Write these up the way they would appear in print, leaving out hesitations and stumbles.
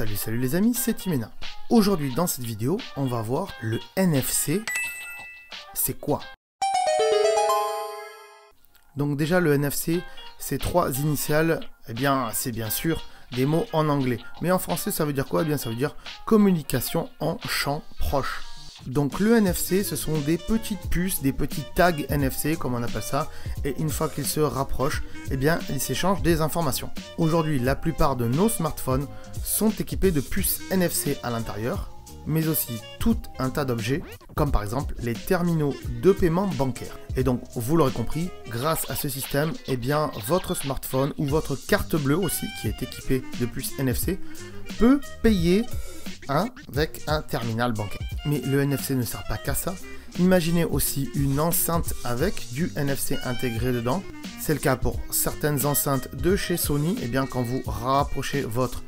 Salut les amis, c'est Timena. Aujourd'hui dans cette vidéo, on va voir le NFC. C'est quoi? Donc déjà le NFC, ces trois initiales, eh bien c'est bien sûr des mots en anglais. Mais en français ça veut dire quoi? Eh bien ça veut dire communication en champ proche. Donc le NFC, ce sont des petites puces, des petits tags NFC comme on appelle ça, et une fois qu'ils se rapprochent, eh bien ils s'échangent des informations. Aujourd'hui, la plupart de nos smartphones sont équipés de puces NFC à l'intérieur, mais aussi tout un tas d'objets, comme par exemple les terminaux de paiement bancaire. Et donc, vous l'aurez compris, grâce à ce système, eh bien votre smartphone ou votre carte bleue aussi, qui est équipée de puces NFC, peut payer avec un terminal bancaire. Mais le NFC ne sert pas qu'à ça. Imaginez aussi une enceinte avec du NFC intégré dedans. C'est le cas pour certaines enceintes de chez Sony. Et bien quand vous rapprochez votre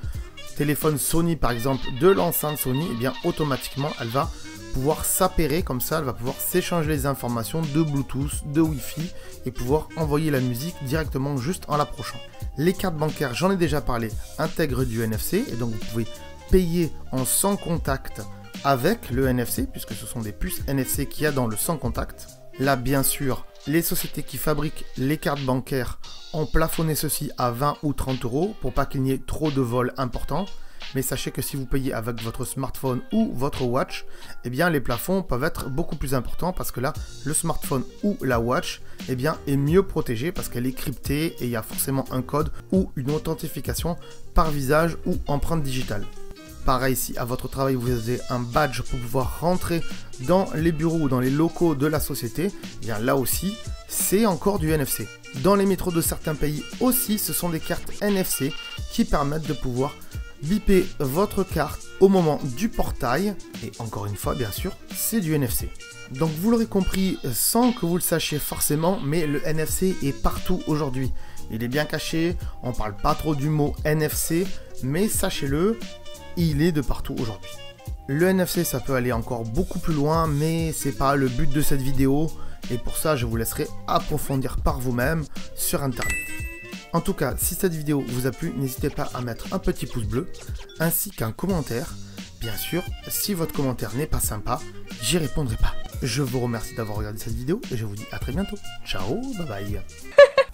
téléphone Sony par exemple de l'enceinte Sony, et bien automatiquement elle va pouvoir s'appairer comme ça, elle va pouvoir s'échanger les informations de Bluetooth, de Wi-Fi et pouvoir envoyer la musique directement juste en l'approchant. Les cartes bancaires, j'en ai déjà parlé, intègrent du NFC et donc vous pouvez payer en sans contact avec le NFC, puisque ce sont des puces NFC qu'il y a dans le sans contact. Là, bien sûr, les sociétés qui fabriquent les cartes bancaires ont plafonné ceci à 20 ou 30 euros pour pas qu'il n'y ait trop de vols importants. Mais sachez que si vous payez avec votre smartphone ou votre watch, eh bien les plafonds peuvent être beaucoup plus importants parce que là, le smartphone ou la watch, eh bien, est mieux protégé parce qu'elle est cryptée et il y a forcément un code ou une authentification par visage ou empreinte digitale. Pareil, si à votre travail vous avez un badge pour pouvoir rentrer dans les bureaux ou dans les locaux de la société, eh bien là aussi, c'est encore du NFC. Dans les métros de certains pays aussi, ce sont des cartes NFC qui permettent de pouvoir biper votre carte au moment du portail. Et encore une fois, bien sûr, c'est du NFC. Donc vous l'aurez compris sans que vous le sachiez forcément, mais le NFC est partout aujourd'hui. Il est bien caché, on ne parle pas trop du mot NFC, mais sachez-le, il est de partout aujourd'hui. Le NFC, ça peut aller encore beaucoup plus loin, mais c'est pas le but de cette vidéo. Et pour ça, je vous laisserai approfondir par vous-même sur Internet. En tout cas, si cette vidéo vous a plu, n'hésitez pas à mettre un petit pouce bleu, ainsi qu'un commentaire. Bien sûr, si votre commentaire n'est pas sympa, j'y répondrai pas. Je vous remercie d'avoir regardé cette vidéo et je vous dis à très bientôt. Ciao, bye bye.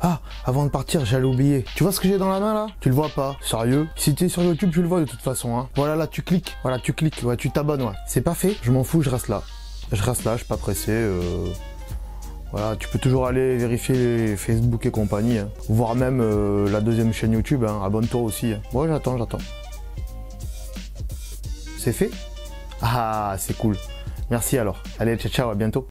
Ah, avant de partir, j'allais oublier. Tu vois ce que j'ai dans la main là? Tu le vois pas? Sérieux? Si t'es sur YouTube, tu le vois de toute façon. Hein. Voilà, là, tu cliques. Voilà, tu cliques. Ouais, tu t'abonnes. Ouais. C'est pas fait. Je m'en fous, je reste là. Je reste là, je suis pas pressé. Voilà, tu peux toujours aller vérifier Facebook et compagnie. Hein. Voire même la deuxième chaîne YouTube. Hein. Abonne-toi aussi. Hein. Ouais, j'attends. C'est fait? Ah, c'est cool. Merci alors. Allez, ciao, à bientôt.